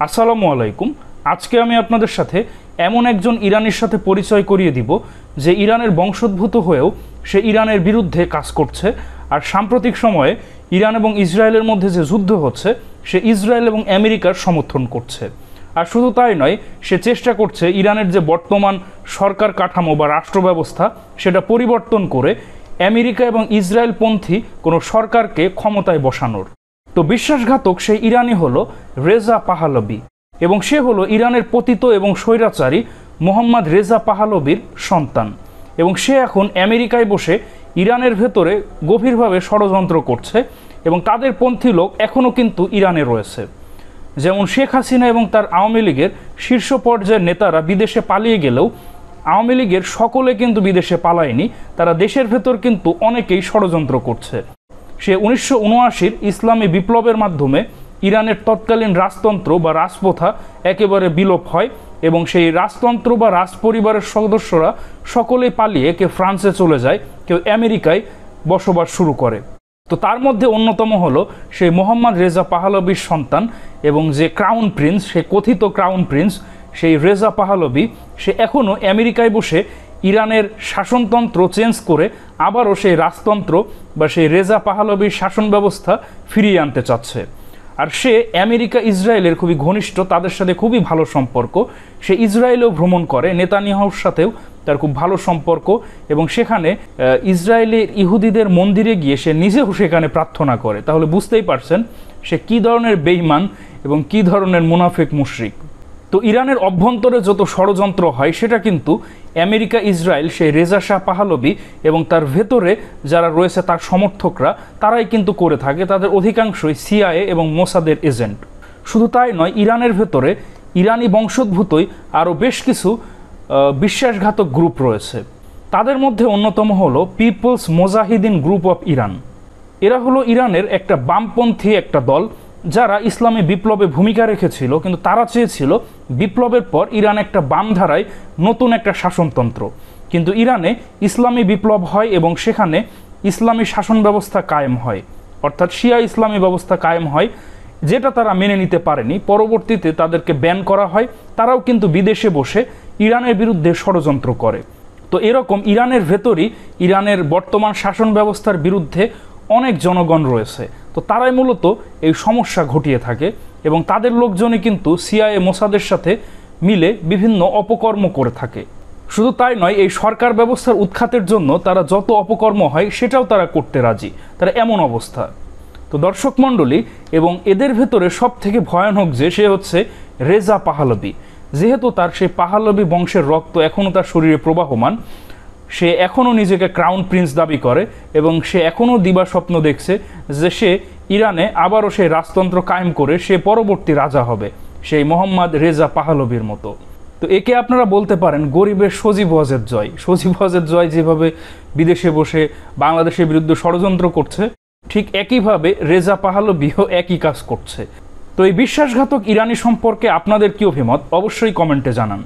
আসসালামু আলাইকুম। আজকে আমি আপনাদের সাথে এমন একজন ইরানির সাথে পরিচয় করিয়ে দিব যে ইরানের বংশোদ্ভূত হয়েও সে ইরানের বিরুদ্ধে কাজ করছে। আর সাম্প্রতিক সময়ে ইরান এবং ইসরায়েলের মধ্যে যে যুদ্ধ হচ্ছে সে ইসরায়েল এবং আমেরিকার সমর্থন করছে। আর শুধু তাই নয়, সে চেষ্টা করছে ইরানের যে বর্তমান সরকার কাঠামো বা রাষ্ট্র ব্যবস্থা সেটা পরিবর্তন করে আমেরিকা এবং ইসরায়েলপন্থী কোনো সরকারকে ক্ষমতায় বসানোর। তো বিশ্বাসঘাতক সেই ইরানি হলো রেজা পাহলভি, এবং সে হলো ইরানের পতিত এবং স্বৈরাচারী মোহাম্মদ রেজা পাহলভির সন্তান। এবং সে এখন আমেরিকায় বসে ইরানের ভেতরে গভীরভাবে ষড়যন্ত্র করছে, এবং তাদের পন্থী লোক এখনও কিন্তু ইরানে রয়েছে। যেমন শেখ হাসিনা এবং তার আওয়ামী লীগের শীর্ষ পর্যায়ের নেতারা বিদেশে পালিয়ে গেলেও আওয়ামী লীগের সকলে কিন্তু বিদেশে পালায়নি, তারা দেশের ভেতর কিন্তু অনেকেই ষড়যন্ত্র করছে। সে 1979 ইসলামী বিপ্লবের মাধ্যমে ইরানের তৎকালীন রাজতন্ত্র বা রাজপ্রথা একেবারে বিলোপ হয়, এবং সেই রাজতন্ত্র বা রাজ পরিবারের সদস্যরা সকলেই পালিয়ে কেউ ফ্রান্সে চলে যায়, কেউ আমেরিকায় বসবাস শুরু করে। তো তার মধ্যে অন্যতম হলো সেই মোহাম্মদ রেজা পাহলভির সন্তান এবং যে ক্রাউন প্রিন্স, সে কথিত ক্রাউন প্রিন্স সেই রেজা পাহলভি, সে এখনও আমেরিকায় বসে ইরানের শাসনতন্ত্র চেঞ্জ করে আবারও সেই রাজতন্ত্র বা সেই রেজা পাহলভির শাসন ব্যবস্থা ফিরিয়ে আনতে চাচ্ছে। আর সে আমেরিকা ইসরায়েলের খুবই ঘনিষ্ঠ, তাদের সাথে খুবই ভালো সম্পর্ক। সে ইসরায়েলেও ভ্রমণ করে, নেতানিয়াহুর সাথেও তার খুব ভালো সম্পর্ক, এবং সেখানে ইসরায়েলের ইহুদিদের মন্দিরে গিয়ে সে নিজেও সেখানে প্রার্থনা করে। তাহলে বুঝতেই পারছেন সে কী ধরনের বেঈমান এবং কী ধরনের মুনাফিক মুশরিক। তো ইরানের অভ্যন্তরে যত ষড়যন্ত্র হয় সেটা কিন্তু আমেরিকা ইসরায়েল সেই রেজা শাহ পাহলভি এবং তার ভেতরে যারা রয়েছে তার সমর্থকরা, তারাই কিন্তু করে থাকে। তাদের অধিকাংশই সিআইএ এবং মোসাদের এজেন্ট। শুধু তাই নয়, ইরানের ভেতরে ইরানি বংশোদ্ভূতই আরও বেশ কিছু বিশ্বাসঘাতক গ্রুপ রয়েছে। তাদের মধ্যে অন্যতম হলো People's Mujahideen Group of Iran. এরা হলো ইরানের একটা বামপন্থী একটা দল, যারা ইসলামী বিপ্লবে ভূমিকা রেখেছিল, কিন্তু তারা চেয়েছিল বিপ্লবের পর ইরান একটা বাম ধারায় নতুন একটা শাসনতন্ত্র। কিন্তু ইরানে ইসলামী বিপ্লব হয় এবং সেখানে ইসলামী শাসন ব্যবস্থা কায়েম হয়, অর্থাৎ শিয়া ইসলামী ব্যবস্থা কায়েম হয়, যেটা তারা মেনে নিতে পারেনি। পরবর্তীতে তাদেরকে ব্যান করা হয়। তারাও কিন্তু বিদেশে বসে ইরানের বিরুদ্ধে ষড়যন্ত্র করে। তো এরকম ইরানের ভেতরই ইরানের বর্তমান শাসন ব্যবস্থার বিরুদ্ধে অনেক জনগণ রয়েছে। তো তারাই মূলত এই সমস্যা ঘটিয়ে থাকে, এবং তাদের লোকজনই কিন্তু সিআইএ মোসাদের সাথে মিলে বিভিন্ন অপকর্ম করে থাকে। শুধু তাই নয়, এই সরকার ব্যবস্থার উৎখাতের জন্য তারা যত অপকর্ম হয় সেটাও তারা করতে রাজি। তারা এমন অবস্থা। তো দর্শক মণ্ডলী, এবং এদের ভেতরে সব থেকে ভয়ানক যে সে হচ্ছে রেজা পাহলভি। যেহেতু তার সেই পাহলভি বংশের রক্ত এখনও তার শরীরে প্রবাহমান, সে এখনও নিজেকে ক্রাউন প্রিন্স দাবি করে, এবং সে এখনও দিবা স্বপ্ন দেখছে যে সে ইরানে আবারও সেই রাজতন্ত্র কায়েম করে সে পরবর্তী রাজা হবে, সেই মোহাম্মদ রেজা পাহলভির মতো। তো একে আপনারা বলতে পারেন গরিবের সজীব ওয়াজেদ জয়। সজীব ওয়াজেদ জয় যেভাবে বিদেশে বসে বাংলাদেশের বিরুদ্ধে ষড়যন্ত্র করছে, ঠিক একইভাবে রেজা পাহলভিও একই কাজ করছে। তো এই বিশ্বাসঘাতক ইরানি সম্পর্কে আপনাদের কি অভিমত অবশ্যই কমেন্টে জানান।